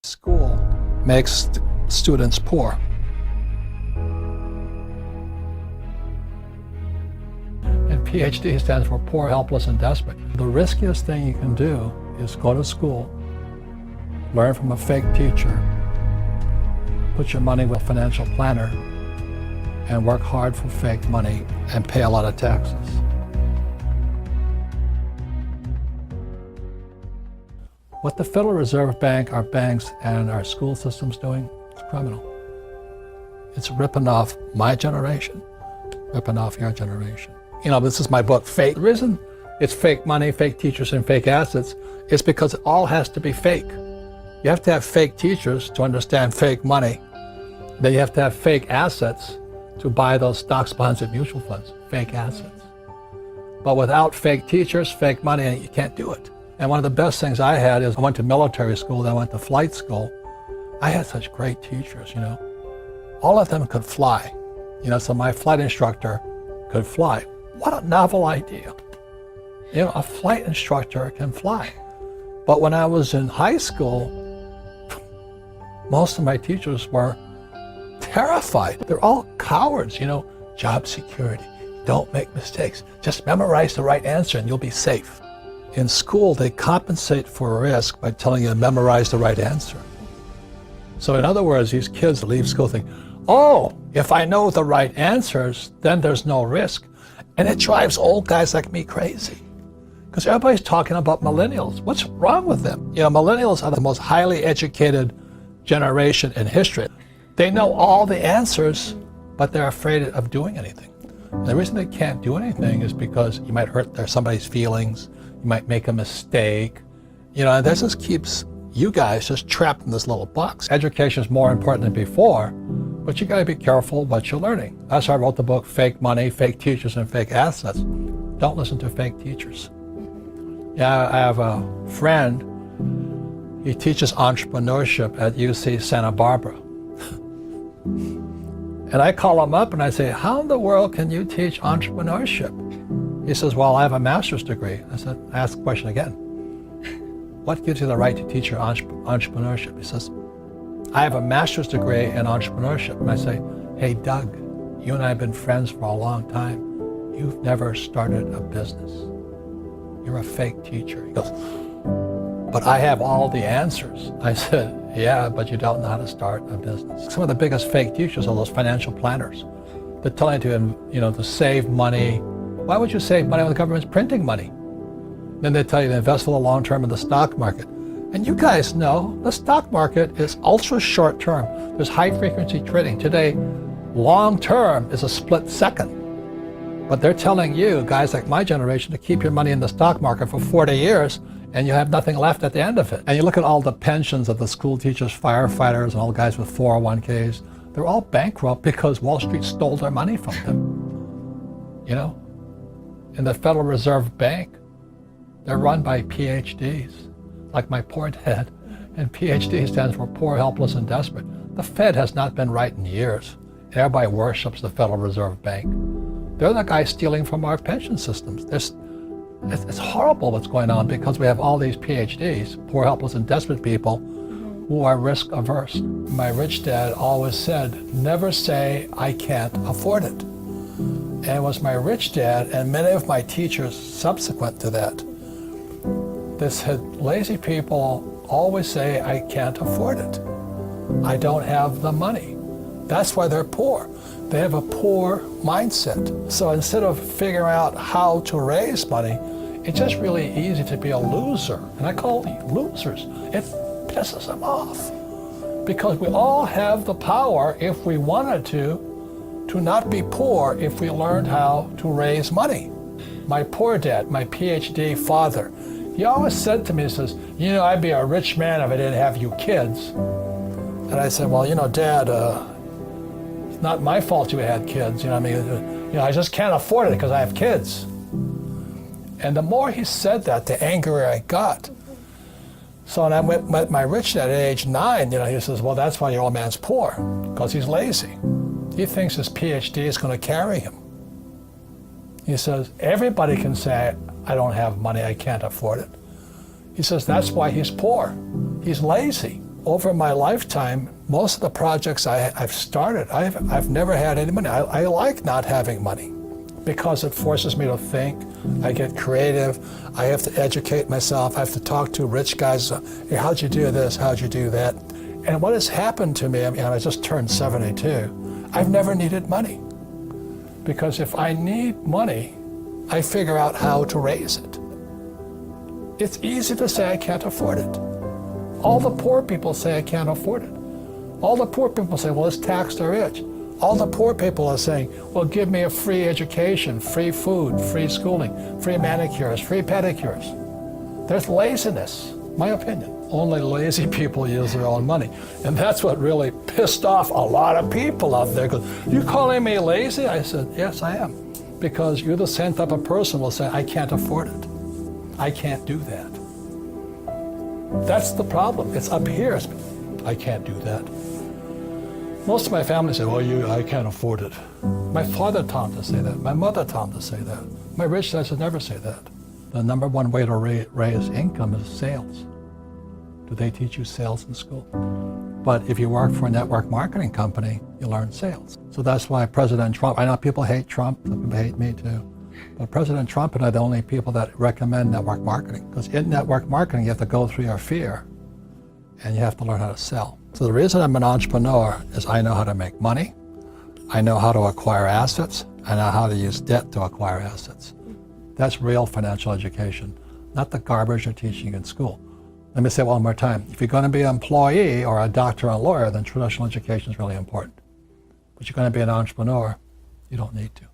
School makes students poor. And PhD stands for poor, helpless, and desperate. The riskiest thing you can do is go to school, learn from a fake teacher, put your money with a financial planner, and work hard for fake money and pay a lot of taxes. What the Federal Reserve Bank, our banks, and our school system's doing is criminal. It's ripping off my generation, ripping off your generation. You know, this is my book, Fake. The reason it's fake money, fake teachers, and fake assets is because it all has to be fake. You have to have fake teachers to understand fake money. Then you have to have fake assets to buy those stocks, bonds, and mutual funds, fake assets. But without fake teachers, fake money, you can't do it. And one of the best things I had is I went to military school, then I went to flight school. I had such great teachers, you know. All of them could fly. You know, so my flight instructor could fly. What a novel idea. You know, a flight instructor can fly. But when I was in high school, most of my teachers were terrified. They're all cowards, you know. Job security, don't make mistakes. Just memorize the right answer and you'll be safe. In school, they compensate for risk by telling you to memorize the right answer. So in other words, these kids leave school thinking, oh, if I know the right answers, then there's no risk. And it drives old guys like me crazy. Because everybody's talking about millennials. What's wrong with them? You know, millennials are the most highly educated generation in history. They know all the answers, but they're afraid of doing anything. And the reason they can't do anything is because you might hurt somebody's feelings. You might make a mistake. You know, and that just keeps you guys just trapped in this little box. Education is more important than before, but you got to be careful what you're learning. That's why I wrote the book, Fake Money, Fake Teachers, and Fake Assets. Don't listen to fake teachers. Yeah, I have a friend. He teaches entrepreneurship at UC Santa Barbara. And I call him up and I say, how in the world can you teach entrepreneurship? He says, well, I have a master's degree. I said, ask the question again. What gives you the right to teach your entrepreneurship? He says, I have a master's degree in entrepreneurship. And I say, hey, Doug, you and I have been friends for a long time. You've never started a business. You're a fake teacher. He goes, but I have all the answers. I said, yeah, but you don't know how to start a business. Some of the biggest fake teachers are those financial planners. They're telling you to save money. Why would you save money when the government's printing money? Then they tell you to invest for the long term in the stock market. And you guys know the stock market is ultra short term. There's high frequency trading. Today, long term is a split second. But they're telling you, guys like my generation, to keep your money in the stock market for 40 years and you have nothing left at the end of it. And you look at all the pensions of the school teachers, firefighters, and all the guys with 401ks. They're all bankrupt because Wall Street stole their money from them. You know? In the Federal Reserve Bank, they're run by PhDs, like my poor dad. And PhD stands for poor, helpless, and desperate. The Fed has not been right in years. And everybody worships the Federal Reserve Bank. They're the guys stealing from our pension systems. It's horrible what's going on because we have all these PhDs, poor, helpless, and desperate people who are risk averse. My rich dad always said, never say, I can't afford it. And it was my rich dad and many of my teachers subsequent to that. They said, lazy people always say, I can't afford it. I don't have the money. That's why they're poor. They have a poor mindset. So instead of figuring out how to raise money, it's just really easy to be a loser. And I call them losers. It pisses them off. Because we all have the power, if we wanted to not be poor if we learned how to raise money. My poor dad, my PhD father, he always said to me, he says, you know, I'd be a rich man if I didn't have you kids. And I said, well, you know, Dad, it's not my fault you had kids. You know what I mean? You know, I just can't afford it because I have kids. And the more he said that, the angrier I got. So when I met my rich dad at age 9, you know, he says, well, that's why your old man's poor, because he's lazy. He thinks his PhD is going to carry him. He says, everybody can say, I don't have money, I can't afford it. He says, that's why he's poor. He's lazy. over my lifetime, most of the projects I've started, I've never had any money. I like not having money because it forces me to think. I get creative. I have to educate myself. I have to talk to rich guys. Hey, how'd you do this? How'd you do that? And what has happened to me, I mean, I just turned 72. I've never needed money. Because if I need money, I figure out how to raise it. It's easy to say I can't afford it. All the poor people say I can't afford it. All the poor people say, well, let's tax the rich. All the poor people are saying, well, give me a free education, free food, free schooling, free manicures, free pedicures. There's laziness, my opinion. Only lazy people use their own money. And that's what really pissed off a lot of people out there. You calling me lazy? I said, yes, I am. Because you're the same type of person who will say, I can't afford it. I can't do that. That's the problem. It's up here. I can't do that. Most of my family say, well, I can't afford it. My father taught me to say that. My mother taught me to say that. My rich dad should never say that. The number one way to raise income is sales. Do they teach you sales in school? But if you work for a network marketing company, you learn sales. So that's why President Trump, I know people hate Trump, people hate me too, but President Trump and I are the only people that recommend network marketing. Because in network marketing, you have to go through your fear and you have to learn how to sell. So the reason I'm an entrepreneur is I know how to make money, I know how to acquire assets, I know how to use debt to acquire assets. That's real financial education, not the garbage you're teaching in school. Let me say it one more time. If you're going to be an employee or a doctor or a lawyer, then traditional education is really important. But you're going to be an entrepreneur, you don't need to.